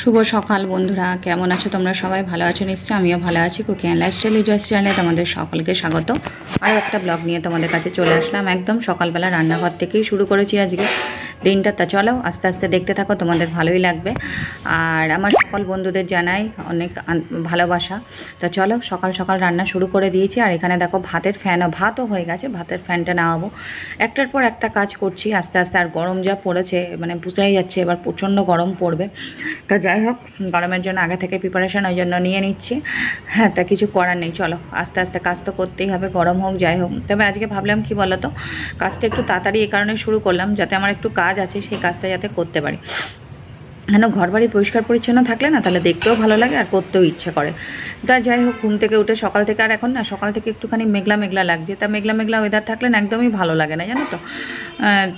শুভ সকাল বন্ধুরা, কেমন আছো তোমরা? সবাই ভালো আছো নিশ্চয়ই। আমিও ভালো আছি। কুকিং অ্যান্ড লাইফস্টাইল ইউজার্স চ্যানেলে তোমাদের সকলকে স্বাগত। আরও একটা ব্লগ নিয়ে তোমাদের কাছে চলে আসলাম। একদম সকালবেলা রান্নাঘর থেকেই শুরু করেছি আজকে দিনটা। তা চলো আস্তে আস্তে দেখতে থাকো, তোমাদের ভালোই লাগবে। আর আমার সকল বন্ধুদের জানাই অনেক ভালোবাসা। তা চলো সকাল সকাল রান্না শুরু করে দিয়েছি। আর এখানে দেখো ভাতও হয়ে গেছে, ভাতের ফ্যানটা নামাবো। একটার পর একটা কাজ করছি আস্তে আস্তে। আর গরম যা পড়েছে মানে বোঝাই যাচ্ছে এবার প্রচণ্ড গরম পড়বে। তা যাই হোক, গরমের জন্য আগে থেকে প্রিপারেশান ওই জন্য নিয়ে নিচ্ছি। হ্যাঁ, তা কিছু করার নেই, চলো আস্তে আস্তে কাজ তো করতেই হবে, গরম হোক যাই হোক। তবে আজকে ভাবলাম কি বলো তো, কাজটা একটু তাড়াতাড়ি এই কারণে শুরু করলাম যাতে আমার একটু কাজ আছে সেই কাজটা যাতে করতে পারি। কেন ঘর বাড়ি পরিষ্কার পরিচ্ছন্ন থাকলে না তাহলে দেখতেও ভালো লাগে আর করতেও ইচ্ছে করে। তা যাই হোক, ঘুম থেকে উঠে সকাল থেকে, আর এখন না সকাল থেকে একটুখানি মেঘলা মেঘলা লাগছে। তা মেঘলা মেঘলা ওয়েদার থাকলে না একদমই ভালো লাগে না, জানো তো।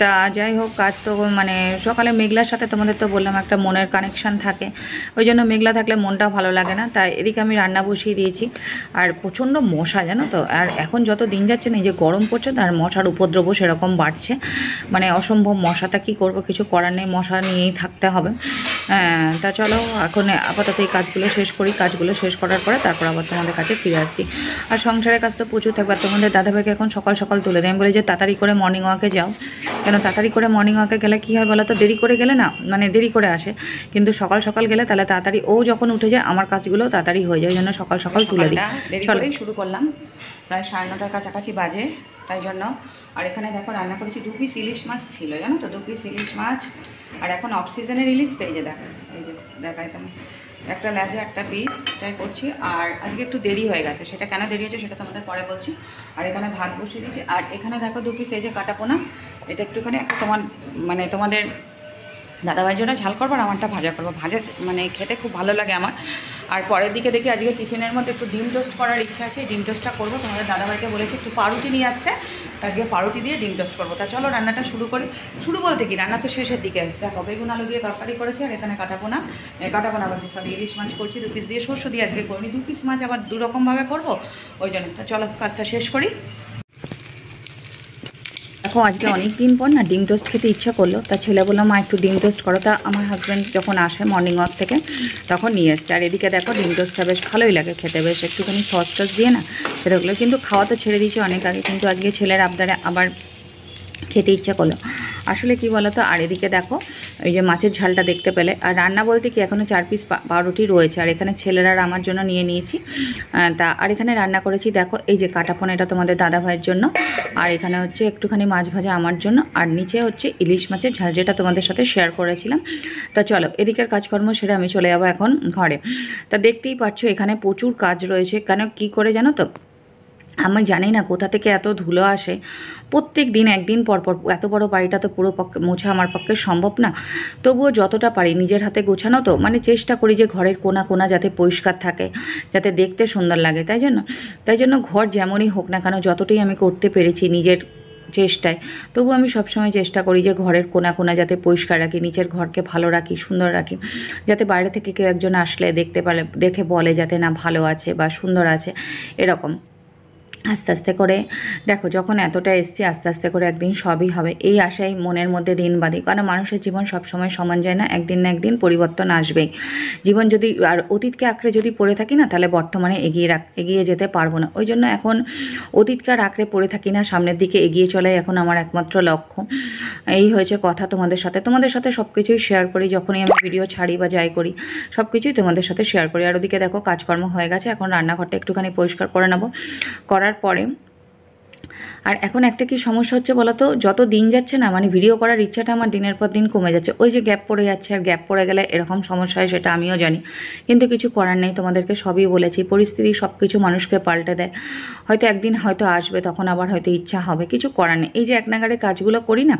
তা যাই হোক, কাজ তো মানে সকালে মেঘলার সাথে তোমাদের তো বললাম একটা মনের কানেকশান থাকে, ওই জন্য মেঘলা থাকলে মনটাও ভালো লাগে না। তাই এদিকে আমি রান্না বসিয়ে দিয়েছি। আর প্রচণ্ড মশা, জানো তো। আর এখন যত দিন যাচ্ছে না এই যে গরম পড়ছে, তার মশার উপদ্রবও সেরকম বাড়ছে, মানে অসম্ভব মশাটা। কি করব, কিছু করার নেই, মশা নিয়েই থাকতে হবে। তা চলো এখন আপাতত এই কাজগুলো শেষ করি। কাজগুলো শেষ করার পরে তারপর আবার তোমাদের কাছে ফিরে আসছি। আর সংসারের কাজ তো প্রচুর থাকবে। আর তোমাদের দাদাভাইকে এখন সকাল সকাল তুলে দেয়। আমি বলি যে তাড়াতাড়ি করে মর্নিং ওয়াকে যাও। কেন তাড়াতাড়ি করে মর্নিং ওয়াকে গেলে কী হয় বলো তো, দেরি করে গেলে না মানে দেরি করে আসে, কিন্তু সকাল সকাল গেলে তাহলে তাড়াতাড়ি ও যখন উঠে যায় আমার কাজগুলো তাড়াতাড়ি হয়ে যায়। ওই জন্য সকাল সকাল তুলে দিই। চলোই শুরু করলাম, প্রায় 9:30টার কাছাকাছি বাজে, তাই জন্য। আর এখানে দেখো রান্না করেছি 2 পিস ইলিশ মাছ ছিল, জানো তো, 2 পিস ইলিশ মাছ। আর এখন অফ সিজনের ইলিশ তো, এই যে দেখাই তুমি, একটা লেজে একটা পিস, এটাই করছি। আর আজকে একটু দেরি হয়ে গেছে, সেটা কেন দেরি হয়েছে সেটা তোমাদের পরে বলছি। আর এখানে ভাত বসিয়ে দিয়েছি। আর এখানে দেখো 2 পিস এই যে কাটা পোনা, এটা একটুখানি একটা তোমাদের দাদাভাইয়ের জন্য ঝাল করবো আর আমারটা ভাজা করবো। ভাজা মানে খেতে খুব ভালো লাগে আমার। আর পরের দিকে দেখি আজকে টিফিনের মধ্যে একটু ডিম টোস্ট করার ইচ্ছা আছে, ডিম টোস্টটা করবো। তোমাদের দাদাভাইকে বলেছি একটু পাউরুটি নিয়ে আসতে, আজকে পাউরুটি দিয়ে ডিম টোস্ট করবো। তা চলো রান্নাটা শুরু করি। শুরু বলতে কি, রান্না তো শেষের দিকে। দেখো বেগুন আলু দিয়ে তরকারি করেছি। আর এখানে কাটা পোনা বলছি, সরি, ইলিশ মাছ করছি 2 পিস দিয়ে। শস্য দিয়ে আজকে করিনি, 2 পিস মাছ আবার 2 রকমভাবে করবো, ওই জন্য। তা চলো কাজটা শেষ করি। দেখো আজকে অনেক দিন পর না ডিম টোস্ট খেতে ইচ্ছা করলো। তা ছেলে বললাম মা একটু ডিম টোস্ট করো। তা আমার হাজব্যান্ড যখন আসে মর্নিং ওয়াক থেকে তখন নিয়ে এসছে। আর এদিকে দেখো ডিম টোস্টটা বেশ ভালোই লাগে খেতে, বেশ একটুখানি সস টস দিয়ে না সেটাগুলো। কিন্তু খাওয়া তো ছেড়ে দিয়েছি অনেক আগে, কিন্তু আজকে ছেলের আবদারে আবার খেতে ইচ্ছা করলো আসলে, কি বলো তো। আর এদিকে দেখো এই যে মাছের ঝালটা দেখতে পেলে। আর রান্না বলতে কি, এখনও 4 পিস পাউরুটি রয়েছে। আর এখানে ছেলেরা আর আমার জন্য নিয়ে নিয়েছি। আর এখানে রান্না করেছি দেখো এই যে কাটা পোনা, এটা তোমাদের দাদাভাইয়ের জন্য। আর এখানে হচ্ছে একটুখানি মাছ ভাজা আমার জন্য। আর নিচে হচ্ছে ইলিশ মাছের ঝাল, যেটা তোমাদের সাথে শেয়ার করেছিলাম। তা চলো এদিকের কাজকর্ম সেরে আমি চলে যাবো এখন ঘরে। তা দেখতেই পাচ্ছ এখানে প্রচুর কাজ রয়েছে। কেন কী করে জানো তো, আমি জানি না কোথা থেকে এত ধুলো আসে। প্রত্যেক দিন একদিন পর পর, এত বড় বাড়িটা তো পুরো মোছা আমার পক্ষে সম্ভব না। তবুও যতটা পারি নিজের হাতে গোছানো তো, মানে চেষ্টা করি যে ঘরের কোনা কোনা যাতে পরিষ্কার থাকে, যাতে দেখতে সুন্দর লাগে। তাই জন্য ঘর যেমনই হোক না কেন, যতটাই আমি করতে পেরেছি নিজের চেষ্টায়, তবু আমি সবসময় চেষ্টা করি যে ঘরের কোনা কোনা যাতে পরিষ্কার রাখি, নিচের ঘরকে ভালো রাখি, সুন্দর রাখি, যাতে বাইরে থেকে কেউ একজন আসলে দেখে বলে যাতে না ভালো আছে বা সুন্দর আছে, এরকম। আস্তে আস্তে করে দেখো যখন এতটা এসছি, আস্তে আস্তে করে একদিন সবই হবে, এই আশাই মনের মধ্যে দিন বাঁধি। কারণ মানুষের জীবন সবসময় সমান যায় না, একদিন না একদিন পরিবর্তন আসবেই। জীবন যদি আর অতীতকে আঁকড়ে যদি পড়ে থাকি না, তাহলে বর্তমানে এগিয়ে যেতে পারবো না। ওই জন্য এখন অতীতকে আর আঁকড়ে পড়ে থাকি না, সামনের দিকে এগিয়ে চলাই এখন আমার একমাত্র লক্ষ্য। এই হয়েছে কথা। তোমাদের সাথে সব কিছুই শেয়ার করি, যখনই আমি ভিডিও ছাড়ি বা যাই করি সব কিছুই তোমাদের সাথে শেয়ার করি। আর ওদিকে দেখো কাজকর্ম হয়ে গেছে, এখন রান্নাঘরটা একটুখানি পরিষ্কার করে নেবো। করার পরে আর এখন একটা কি সমস্যা হচ্ছে বলো তো, যত দিন যাচ্ছে না মানে ভিডিও করার ইচ্ছাটা আমার দিনের পর দিন কমে যাচ্ছে। ওই যে গ্যাপ পড়ে যাচ্ছে, আর গ্যাপ পড়ে গেলে এরকম সমস্যা হয় সেটা আমিও জানি, কিন্তু কিছু করার নেই। তোমাদেরকে সবই বলেছি, পরিস্থিতি সব কিছু মানুষকে পাল্টে দেয়। হয়তো একদিন হয়তো আসবে, তখন আবার হয়তো ইচ্ছা হবে, কিছু করার নেই। এই যে এক নাগাড়ে কাজগুলো করি না,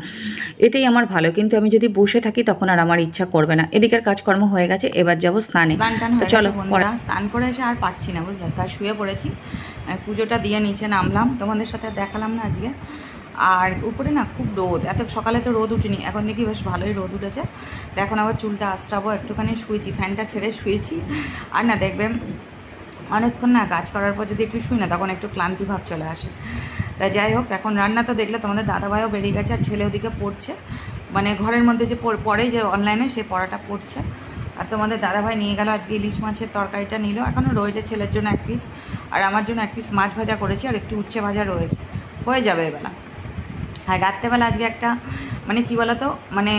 এতেই আমার ভালো। কিন্তু আমি যদি বসে থাকি তখন আর আমার ইচ্ছা করবে না। এদিকের কাজকর্ম হয়ে গেছে, এবার যাবো স্নানে। চলো স্নান করে এসে আর পাচ্ছি না বুঝলে, তাই শুয়ে পড়েছি। পুজোটা দিয়ে নিচে নামলাম, তোমাদের সাথে দেখালাম না আজকে। আর উপরে না খুব রোদ, এত সকালে তো রোদ উঠেনি, এখন দেখি বেশ ভালোই রোদ উঠেছে। তো এখন আবার চুলটা আঁচড়াবো, একটুখানি শুয়েছি, ফ্যানটা ছেড়ে শুয়েছি। আর না দেখবে অনেকক্ষণ না কাজ করার পর যদি একটু শুই না, তখন একটু ক্লান্তি ভাব চলে আসে। তাই যাই হোক, এখন রান্না তো দেখলে তোমাদের দাদাভাইও বেরিয়ে গেছে, আর ছেলে ওদিকে পড়ছে, মানে ঘরের মধ্যে যে পড়ে যে অনলাইনে, সেই পড়াটা পড়ছে। আর তোমাদের দাদাভাই নিয়ে গেল আজকে ইলিশ মাছের তরকারিটা নিল, এখনও রয়েছে ছেলের জন্য 1 পিস, আর আমার জন্য 1 পিস মাছ ভাজা করেছি, আর একটু উচ্ছে ভাজা রয়েছে, হয়ে যাবে এবেলা। আর রাত্রেবেলা আজকে একটা মানে কী বলো তো, মানে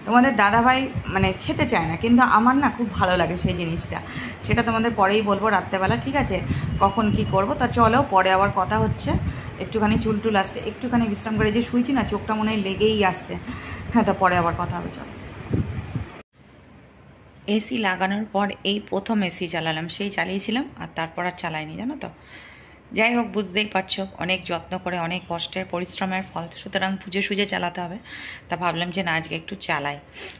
তোমাদের দাদাভাই মানে খেতে চায় না, কিন্তু আমার না খুব ভালো লাগে সেই জিনিসটা, সেটা তোমাদের পরেই বলবো রাত্রেবেলা, ঠিক আছে? কখন কি করব তা চলো, পরে আবার কথা হচ্ছে। একটুখানি চুলটুল আসছে, একটুখানি বিশ্রাম করে যে শুয়েছি না, চোখটা মনে হয় লেগেই আসছে। হ্যাঁ, তা পরে আবার কথা হবে, চলো। এসি লাগানোর পর এই প্রথম এসি চালালাম, সেই চালিয়েছিলাম আর তারপর আর চালাইনি, জানো তো। যাই হোক, বুঝতেই পারছো অনেক যত্ন করে অনেক কষ্টের পরিশ্রমের ফল, সুতরাং পুজো সুজে চালাতে হবে। তা ভাবলাম যে না, আজকে একটু চালাই।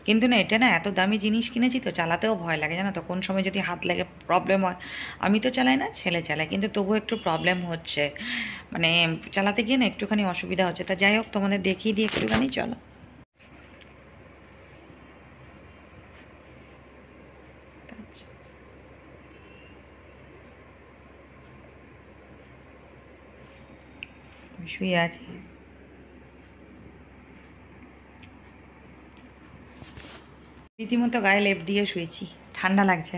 কিন্তু না, এটা না এত দামি জিনিস কিনেছি তো চালাতেও ভয় লাগে, জানো তো, কোন সময় যদি হাত লেগে প্রবলেম হয়। আমি তো চালাই না, ছেলে চালায়, কিন্তু তবুও একটু প্রবলেম হচ্ছে, মানে চালাতে গিয়ে না একটুখানি অসুবিধা হচ্ছে। তা যাই হোক, তোমাদের দেখিয়ে দিই একটুখানি, চলো। শুয়ে আছি, রীতিমতো গায়ে লেপ দিয়ে শুয়েছি, ঠান্ডা লাগছে,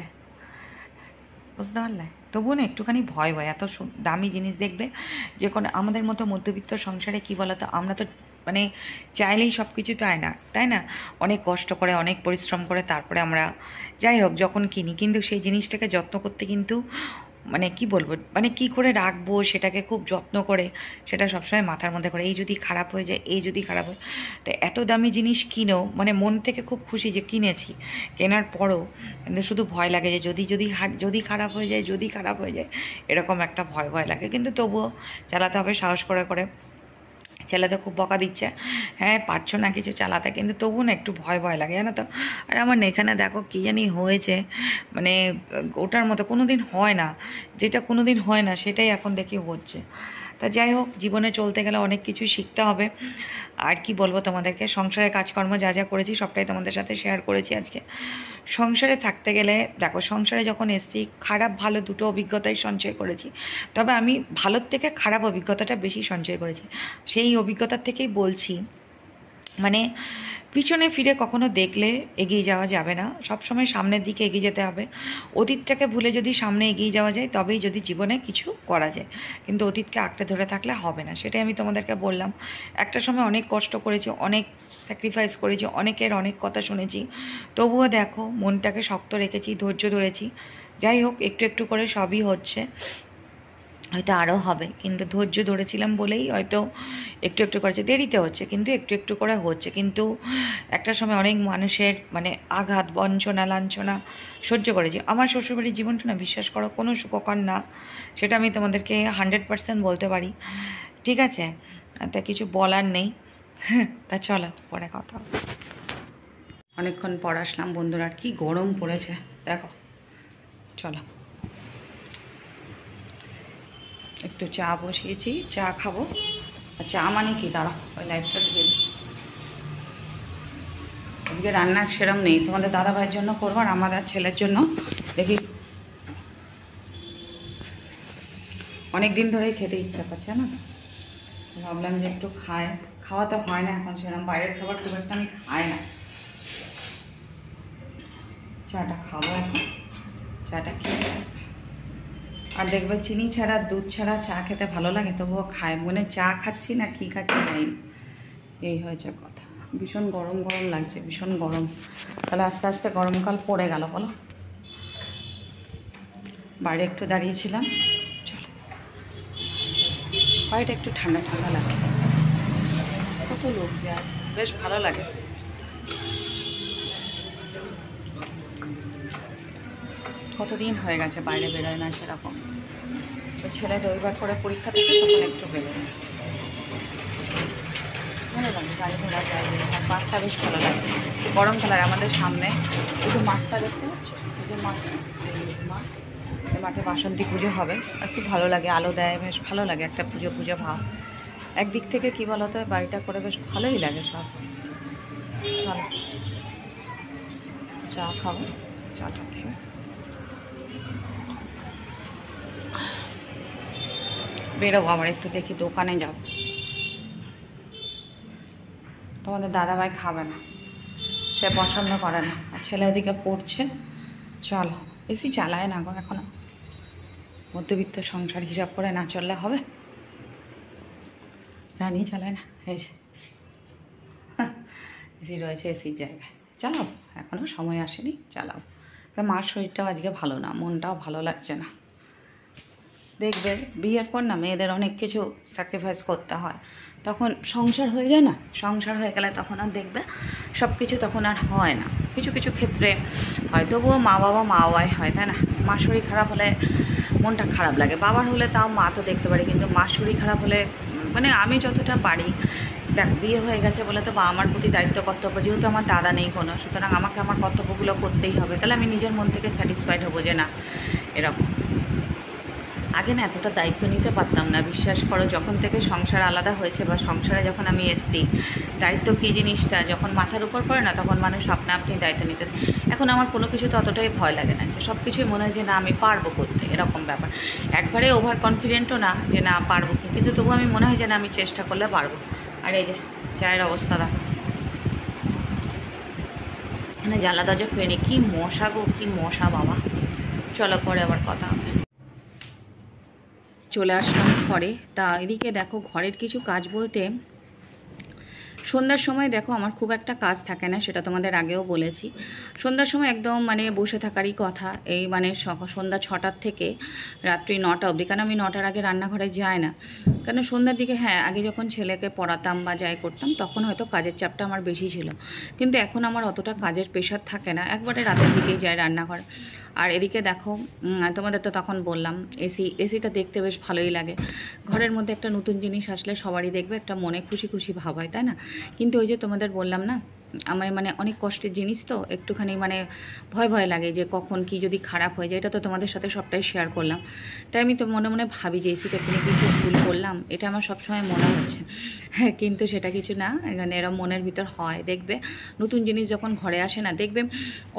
বুঝতে পারলে। তবুও না একটুখানি ভয় ভয়, এত দামি জিনিস দেখবে যে কোনো আমাদের মতো মধ্যবিত্ত সংসারে কী বলতো, আমরা তো মানে চাইলেই সব কিছু পাই না, তাই না? অনেক কষ্ট করে অনেক পরিশ্রম করে তারপরে আমরা যাই হোক যখন কিনি, কিন্তু সেই জিনিসটাকে যত্ন করতে কিন্তু মানে কি বলবো, মানে কি করে রাখবো সেটাকে খুব যত্ন করে, সেটা সবসময় মাথার মধ্যে করে, এই যদি খারাপ হয়ে যায়, এই যদি খারাপ হয়। তো এত দামি জিনিস কিনেও মানে মন থেকে খুব খুশি যে কিনেছি, কেনার পরও কিন্তু শুধু ভয় লাগে যে যদি খারাপ হয়ে যায়, যদি খারাপ হয়ে যায়, এরকম একটা ভয় ভয় লাগে। কিন্তু তবুও চালাতে হবে সাহস করে করে। ছেলে তো খুব বকা দিচ্ছে, হ্যাঁ পারছো না কিছু চালাতে, কিন্তু তবুও না একটু ভয় ভয় লাগে, জানো তো। আর আমার না এখানে দেখো কী জানি হয়েছে, মানে ওটার মতো কোনো দিন হয় না, যেটা কোনো দিন হয় না সেটাই এখন দেখি হচ্ছে। তা যাই হোক, জীবনে চলতে গেলে অনেক কিছু শিখতে হবে। আর কি বলবো তোমাদেরকে, সংসারের কাজকর্ম যা যা করেছি সবটাই তোমাদের সাথে শেয়ার করেছি আজকে। সংসারে থাকতে গেলে দেখো, সংসারে যখন এসেছি খারাপ ভালো দুটো অভিজ্ঞতাই সঞ্চয় করেছি, তবে আমি ভালোর থেকে খারাপ অভিজ্ঞতাটা বেশি সঞ্চয় করেছি। সেই অভিজ্ঞতার থেকেই বলছি, মানে পিছনে ফিরে কখনো দেখলে এগিয়ে যাওয়া যাবে না, সবসময় সামনের দিকে এগিয়ে যেতে হবে। অতীতটাকে ভুলে যদি সামনে এগিয়ে যাওয়া যায়, তবেই যদি জীবনে কিছু করা যায়, কিন্তু অতীতকে আঁকড়ে ধরে থাকলে হবে না। সেটাই আমি তোমাদেরকে বললাম, একটা সময় অনেক কষ্ট করেছি, অনেক স্যাক্রিফাইস করেছি, অনেকের অনেক কথা শুনেছি, তবুও দেখো মনটাকে শক্ত রেখেছি, ধৈর্য ধরেছি। যাই হোক, একটু একটু করে সবই হচ্ছে, হয়তো আরও হবে, কিন্তু ধৈর্য ধরেছিলাম বলেই হয়তো একটু একটু করেছে, দেরিতে হচ্ছে কিন্তু একটু একটু করে হচ্ছে। কিন্তু একটা সময় অনেক মানুষের মানে আঘাত, বঞ্চনা, লাঞ্ছনা সহ্য করেছি। আমার শ্বশুরবাড়ির জীবনটা না, বিশ্বাস করো, কোনো সুখকর না, সেটা আমি তোমাদেরকে 100% বলতে পারি, ঠিক আছে? তা কিছু বলার নেই। তা চলো, পরে কথা হবে। অনেকক্ষণ পর আসলাম বন্ধুরা, আর কি গরম পড়েছে দেখো, চলো একটু চা বসিয়েছি, চা খাবো। আর চা মানে কি, দাঁড়া ওই লাইটটা দিয়ে দিই। আজকে রান্না সেরম নেই, তোমাদের দাদা ভাইয়ের জন্য করবো, আর আমার আর ছেলের জন্য দেখি, অনেক দিন ধরেই খেতে ইচ্ছা করছে না, ভাবলাম যে একটু খাওয়া তো হয় না এখন সেরকম, বাইরের খাবার খুব একটা আমি খাই না। চাটা খাবো এখন, চাটা খেয়ে, আর দেখবে চিনি ছাড়া দুধ ছাড়া চা খেতে ভালো লাগে, তবুও খায়, মনে চা খাচ্ছি না কি খাচ্ছি জানি না, এই হয়েছে কথা। ভীষণ গরম গরম লাগছে, ভীষণ গরম, তাহলে আস্তে আস্তে গরমকাল পড়ে গেল বলো। বাইরে একটু দাঁড়িয়েছিলাম, চলো, বাইরে একটু ঠান্ডা ঠান্ডা লাগে, কত লোক যায়, বেশ ভালো লাগে। কতদিন হয়ে গেছে বাইরে বেরোয় না সেরকম, তো ছেলে রবিবার করে পরীক্ষা থাকে, তখন একটু বেরোয়, ভালো লাগে গাড়ি ঘোড়া যায়, আর মাঠটা বেশ ভালো লাগে, গরমকাল। আর আমাদের সামনে এই যে মাঠটা দেখতে পাচ্ছি, এই যে মাঠ, মাঠ, এই মাঠে বাসন্তী পুজো হবে, আর খুব ভালো লাগে, আলো দেয়, বেশ ভালো লাগে, একটা পুজো পুজো ভাব। একদিক থেকে কী বলতো, বাড়িটা করে বেশ ভালোই লাগে সব। চলো চা খাবো, চাটা খেয়ে বেরোবো, আবার একটু দেখি দোকানে যাব। তোমাদের দাদাভাই খাবে না, সে পছন্দ করে না, আর ছেলে ওদিকে পড়ছে, চলো, এসি চালায় না গো এখনো, মধ্যবিত্ত সংসার হিসাব করে না চললে হবে? রানি চালায় না, এই যে এসি রয়েছে এসির জায়গায়, চালাও, এখনও সময় আসেনি, চালাও। মার শরীরটাও আজকে ভালো না, মনটাও ভালো লাগছে না। দেখবে বিয়ের পর না মেয়েদের অনেক কিছু স্যাক্রিফাইস করতে হয়, তখন সংসার হয়ে যায় না, সংসার হয়ে গেলে তখন আর দেখবে সব কিছু তখন আর হয় না। কিছু কিছু ক্ষেত্রে হয়, তবুও মা বাবাই হয়, তাই না? মার শরীর খারাপ হলে মনটা খারাপ লাগে, বাবার হলে তাও মা তো দেখতে পারে, কিন্তু মার শরীর খারাপ হলে মানে আমি যতটা পারি, দেখ বিয়ে হয়ে গেছে বলে তো বাবা মার প্রতি দায়িত্ব কর্তব্য, যেহেতু আমার দাদা নেই কোনো, সুতরাং আমাকে আমার কর্তব্যগুলো করতেই হবে। তাহলে আমি নিজের মন থেকে স্যাটিসফাইড হবো যে না এরকম। আগে না এতটা দায়িত্ব নিতে পারতাম না, বিশ্বাস করো, যখন থেকে সংসার আলাদা হয়েছে বা সংসারে যখন আমি এসেছি, দায়িত্ব কী জিনিসটা যখন মাথার উপর পড়ে না, তখন মানুষ আপনি দায়িত্ব নিতে। এখন আমার কোনো কিছু তো অতটাই ভয় লাগে না, যে সব কিছুই মনে হয় যে না আমি পারবো করতে, এরকম ব্যাপার। একবারে ওভার কনফিডেন্টও না যে না পারবো কি, কিন্তু তবু আমি মনে হয় যে না আমি চেষ্টা করলে পারবো। আর এই যে চায়ের অবস্থা দেখো, এখানে জ্বালা দরজা খুলে নি, কী মশা গো, কী মশা বাবা। চলো পরে আবার কথা হবে। চলে আসলাম ঘরে। তা এদিকে দেখো ঘরের কিছু কাজ বলতে, সন্ধ্যার সময় দেখো আমার খুব একটা কাজ থাকে না, সেটা তোমাদের আগেও বলেছি। সন্ধ্যার সময় একদম মানে বসে থাকারই কথা, এই মানে সন্ধ্যা 6টার থেকে রাত্রি 9টা অবধি, কারণ আমি 9টার আগে রান্নাঘরে যাই না, কারণ সন্ধ্যার দিকে হ্যাঁ আগে যখন ছেলেকে পড়াতাম বা যাই করতাম তখন হয়তো কাজের চাপটা আমার বেশি ছিল, কিন্তু এখন আমার অতটা কাজের প্রেশার থাকে না, একবারে রাতের দিকেই যাই রান্নাঘরে। আর এদিকে দেখো তোমাদের তো তখন বললাম এসিটা দেখতে বেশ ভালোই লাগে। ঘরের মধ্যে একটা নতুন জিনিস আসলে সবারই দেখবে একটা মনে খুশি খুশি ভাব হয়, তাই না? কিন্তু ওই যে তোমাদের বললাম না, আমার মানে অনেক কষ্টের জিনিস তো, একটুখানি মানে ভয় লাগে যে কখন কি যদি খারাপ হয়ে যায়। এটা তো তোমাদের সাথে সবটাই শেয়ার করলাম, তাই আমি তো মনে মনে ভাবি যে এসিটা কিনে কিন্তু ভুল করলাম, এটা আমার সবসময় মনে হচ্ছে। হ্যাঁ, কিন্তু সেটা কিছু না, এখানে এরম মনের ভিতর হয়। দেখবে নতুন জিনিস যখন ঘরে আসে না, দেখবে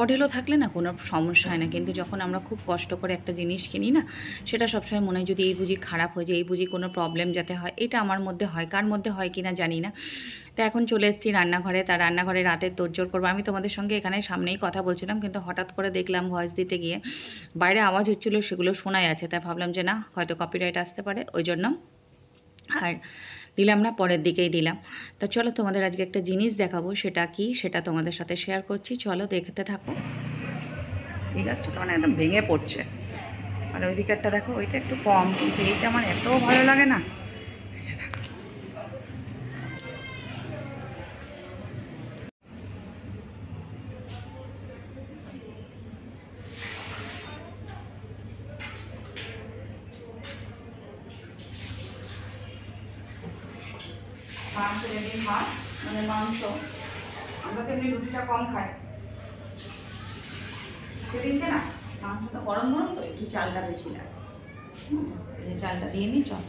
অঢেলও থাকলে না কোনো সমস্যা হয় না, কিন্তু যখন আমরা খুব কষ্ট করে একটা জিনিস কিনি না, সেটা সবসময় মনে হয় যদি এই বুঝি খারাপ হয়ে যায়, এই বুঝি কোনো প্রবলেম যাতে হয়, এটা আমার মধ্যে হয়, কার মধ্যে হয় কি না জানি না। তা এখন চলে এসেছি রান্নাঘরে, তা রান্নাঘরে রাতের তোড়জোড় করবো। আমি তোমাদের সঙ্গে এখানে সামনেই কথা বলছিলাম, কিন্তু হঠাৎ করে দেখলাম ভয়েস দিতে গিয়ে বাইরে আওয়াজ হচ্ছিলো, সেগুলো শোনাই আছে, তাই ভাবলাম যে না হয়তো কপিরাইট আসতে পারে, ওই জন্য আর দিলাম না, পরের দিকেই দিলাম। তা চলো তোমাদের আজকে একটা জিনিস দেখাবো, সেটা কি সেটা তোমাদের সাথে শেয়ার করছি, চলো দেখতে থাকো। এই গাছটা তো মানে একদম ভেঙে পড়ছে, আর ওই দিকেরটা দেখো ওইটা একটু কম, কিন্তু এইটা আমার এত ভালো লাগে না। মাংস যেদিন হয় মানে মাংস, আমরা তো এমনি রুটিটা কম খাই, সেদিনকে না মাংসটা গরম গরম তো একটু চালটা বেশি লাগে, এই চালটা দিয়ে নিই। চল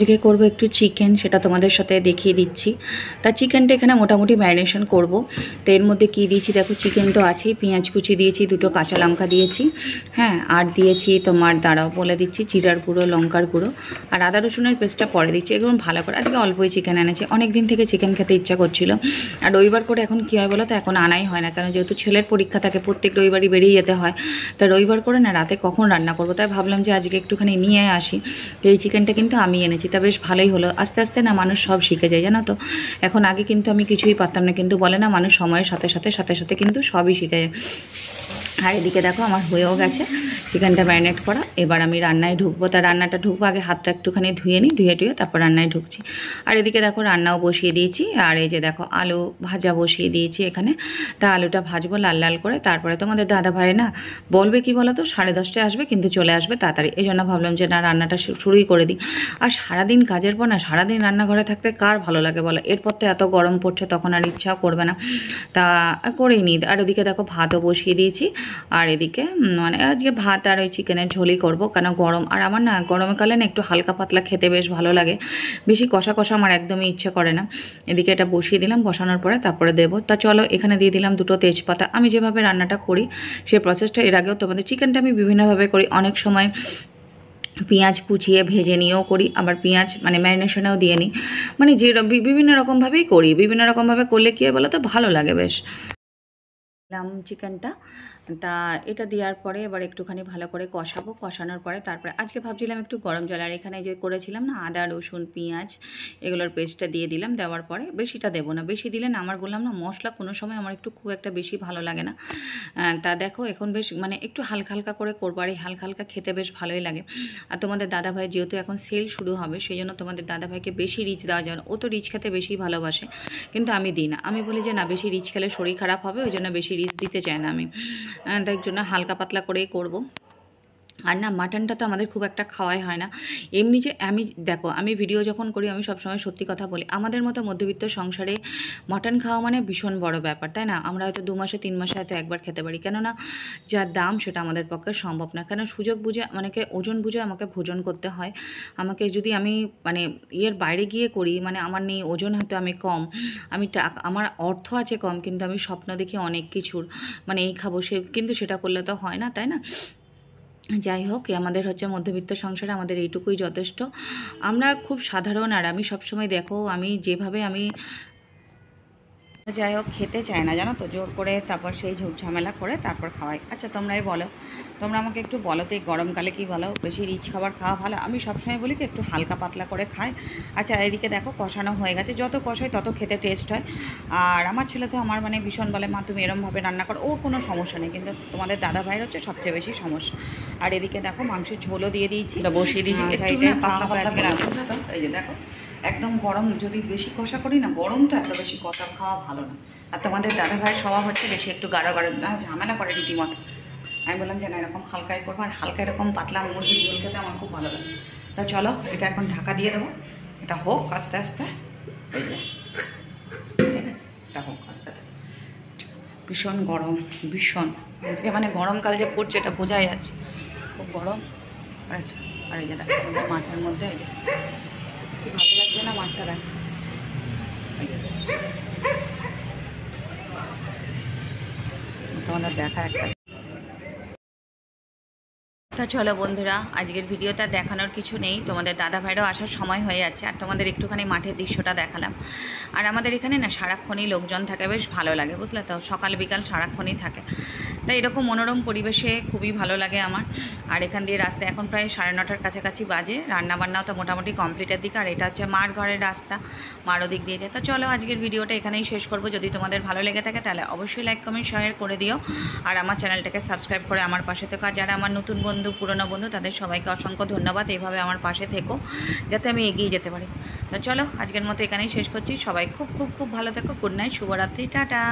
আজকে করবো একটু চিকেন, সেটা তোমাদের সাথে দেখিয়ে দিচ্ছি। তা চিকেনটা এখানে মোটামুটি ম্যারিনেশন করব। তো এর মধ্যে কী দিয়েছি দেখো, চিকেন তো আছেই, পেঁয়াজ কুচি দিয়েছি, 2টো কাঁচা লঙ্কা দিয়েছি, হ্যাঁ, আর দিয়েছি তোমার দাঁড়াও বলে দিচ্ছি জিরার গুঁড়ো, লঙ্কার গুঁড়ো, আর আদা রসুনের পেস্টটা পরে দিচ্ছি। এগুলো ভালো করে, আজকে অল্পই চিকেন এনেছি, অনেক দিন থেকে চিকেন খেতে ইচ্ছা করছিল। আর রবিবার করে এখন কী হয় বলো তো, এখন আনাই হয় না, কারণ যেহেতু ছেলের পরীক্ষা থাকে, প্রত্যেক রবিবারই বেরিয়ে যেতে হয়। তা রবিবার করে না রাতে কখন রান্না করবো, তাই ভাবলাম যে আজকে একটুখানি নিয়ে আসি। তো এই চিকেনটা কিন্তু আমি এনেছি, তা বেশ ভালোই হলো। আস্তে আস্তে না মানুষ সব শিখে যায়, জানো তো। এখন আগে কিন্তু আমি কিছুই পারতাম না, কিন্তু বলে না মানুষ সময়ের সাথে সাথে কিন্তু সবই শিখে যায়। আর এদিকে দেখো আমার হয়েও গেছে চিকেনটা ম্যারিনেট করা। এবার আমি রান্নায় ঢুকবো। তা রান্নাটা ঢুকবো আগে হাতটা একটুখানি ধুয়ে নিই, ধুয়ে তারপর রান্নায় ঢুকছি। আর এদিকে দেখো রান্নাও বসিয়ে দিয়েছি। আর এই যে দেখো আলু ভাজা বসিয়ে দিয়েছি এখানে। তা আলুটা ভাজবো লাল লাল করে। তারপরে তোমাদের দাদা ভাই না বলবে কি বলো তো, 10:30টায় আসবে, কিন্তু চলে আসবে তাড়াতাড়ি। এই জন্য ভাবলাম যে না, রান্নাটা শুরুই করে দিই। আর সারাদিন কাজের পর না, সারাদিন রান্নাঘরে থাকতে কার ভালো লাগে বলো। এরপর তো এত গরম পড়ছে, তখন আর ইচ্ছাও করবে না, তা করেই নিই। আর ওদিকে দেখো ভাতও বসিয়ে দিয়েছি। আর এদিকে মানে আজকে ভাত আর ওই চিকেনের ঝোলই করবো, কেন গরম। আর আমার না গরমকালে না একটু হালকা পাতলা খেতে বেশ ভালো লাগে, বেশি কষা কষা আমার একদমই ইচ্ছে করে না। এদিকে এটা বসিয়ে দিলাম, বসানোর পরে তারপরে দেবো। তা চলো এখানে দিয়ে দিলাম 2টো তেজপাতা। আমি যেভাবে রান্নাটা করি সেই প্রসেসটা এর আগেও তোমাদের, চিকেনটা আমি বিভিন্নভাবে করি। অনেক সময় পেঁয়াজ কুচিয়ে ভেজে নিয়েও করি, আবার পেঁয়াজ মানে ম্যারিনেশনেও দিয়ে নিই, মানে যে বিভিন্ন রকমভাবেই করি। বিভিন্ন রকমভাবে করলে কী হয় বলো তো, ভালো লাগে বেশ। দিলাম চিকেনটা, তা এটা দেওয়ার পরে এবার একটুখানি ভালো করে কষাবো। কষানোর পরে তারপরে আজকে ভাবছিলাম একটু গরম জল, আর এখানে যে করেছিলাম না আদা রসুন পেঁয়াজ এগুলোর পেস্টটা দিয়ে দিলাম। দেওয়ার পরে বেশিটা দেবো না, বেশি দিলে না আমার বললাম না মশলা কোনো সময় আমার একটু খুব একটা বেশি ভালো লাগে না। তা দেখো এখন বেশ মানে একটু হালকা হালকা করে করবো, আর এই হালকা হালকা খেতে বেশ ভালোই লাগে। আর তোমাদের দাদাভাই যেহেতু এখন সেল শুরু হবে, সেই জন্য তোমাদের দাদাভাইকে বেশি রিচ দেওয়া যায় না। ও তো রিচ খেতে বেশি ভালোবাসে, কিন্তু আমি দিই না। আমি বলি যে না, বেশি রিচ খেলে শরীর খারাপ হবে, ওই জন্য বেশি রিচ দিতে চায় না আমি, তাই জন্য হালকা পাতলা করেই করব। আর না মাটনটা তো আমাদের খুব একটা খাওয়াই হয় না এমনি। যে আমি দেখো, আমি ভিডিও যখন করি আমি সবসময় সত্যি কথা বলি, আমাদের মতো মধ্যবিত্ত সংসারে মাটন খাওয়া মানে ভীষণ বড় ব্যাপার, তাই না? আমরা হয়তো 2 মাসে 3 মাসে হয়তো একবার খেতে পারি, কেননা যার দাম সেটা আমাদের পক্ষে সম্ভব না। কেন সুযোগ বুঝে মানে ওজন বুঝে আমাকে ভোজন করতে হয়। আমাকে যদি আমি মানে এর বাইরে গিয়ে করি, মানে আমার নেই ওজন, হয়তো আমি কম, আমি আমার অর্থ আছে কম, কিন্তু আমি স্বপ্ন দেখি অনেক কিছুর, মানে এই খাবো সে, কিন্তু সেটা করলে তো হয় না, তাই না? যাই হোক, আমাদের হচ্ছে মধ্যবিত্ত সংসারে আমাদের এইটুকুই যথেষ্ট। আমরা খুব সাধারণ। আর আমি সবসময় দেখো, আমি যেভাবে আমি যাই হোক খেতে চায় না জানো তো, জোর করে তারপর সেই ঝুট ঝামেলা করে তারপর খাওয়াই। আচ্ছা তোমরাই বলো, তোমরা আমাকে একটু বলো তো এই গরমকালে কি বলো, বেশি রিচ খাবার খাওয়া ভালো? আমি সবসময় বলি কি একটু হালকা পাতলা করে খাই। আচ্ছা এদিকে দেখো কষানো হয়ে গেছে, যত কষাই তত খেতে টেস্ট হয়। আর আমার ছেলে তো আমার মানে ভীষণ বলে, মা তুমি এরমভাবে রান্না করো, ওর কোনো সমস্যা নেই, কিন্তু তোমাদের দাদা ভাইয়ের হচ্ছে সবচেয়ে বেশি সমস্যা। আর এদিকে দেখো মাংসের ঝোলও দিয়ে দিয়েছি, বসিয়ে দিয়েছি। পাতলা পাতলা করে এই যে দেখো একদম গরম, যদি বেশি কষা করি না, গরম তো এত বেশি কষা খাওয়া ভালো না। আর তোমাদের দাদা ভাইয়ের স্বভাব হচ্ছে বেশি একটু গাঢ় গাঢ় ঝামেলা করে রীতিমতো। আমি বললাম যে না, এরকম হালকাই করবো, আর হালকা এরকম পাতলা মুরগির ঝোল খেতে আমার খুব ভালো লাগে। তা চলো এটা এখন ঢাকা দিয়ে দেবো, এটা হোক আস্তে আস্তে, ঠিক আছে? এটা হোক আস্তে আস্তে। ভীষণ গরম, ভীষণ, মানে গরমকাল যে পড়ছে এটা বোঝাই যাচ্ছে, খুব গরম। আর এই যে দেখো মাঠের মধ্যে, এই যে ভালো লাগছে না মাঠটা, দেখ তোমাদের দেখা একটা। তো চলো বন্ধুরা, আজকের ভিডিওটা দেখানোর কিছু নেই, তোমাদের দাদা ভাইরাও আসার সময় হয়ে যাচ্ছে, আর তোমাদের একটুখানি মাঠের দৃশ্যটা দেখালাম। আর আমাদের এখানে না সারাক্ষণই লোকজন থাকে, বেশ ভালো লাগে বুঝলে তো, সকাল বিকাল সারাক্ষণই থাকে। তাই এরকম মনোরম পরিবেশে খুবই ভালো লাগে আমার। আর এখান দিয়ে রাস্তা এখন প্রায় 9:30টার কাছাকাছি বাজে, রান্নাবান্নাও তো মোটামুটি কমপ্লিটের দিকে। আর এটা হচ্ছে মার ঘরের রাস্তা, মার ওদিক দিয়ে যায়। তো চলো আজকের ভিডিওটা এখানেই শেষ করবো। যদি তোমাদের ভালো লেগে থাকে তাহলে অবশ্যই লাইক কমেন্ট শেয়ার করে দিও, আর আমার চ্যানেলটাকে সাবস্ক্রাইব করে আমার পাশে থেকো। আর যারা আমার নতুন বন্ধু পুরনো বন্ধু তাদের সবাইকে অসংখ্য ধন্যবাদ, এইভাবে আমার পাশে থেকো যাতে আমি এগিয়ে যেতে পারি। তো চলো আজকের মতো এখানেই শেষ করছি। সবাই খুব খুব খুব ভালো থেকো। গুড নাইট, শুভরাত্রি, টাটা।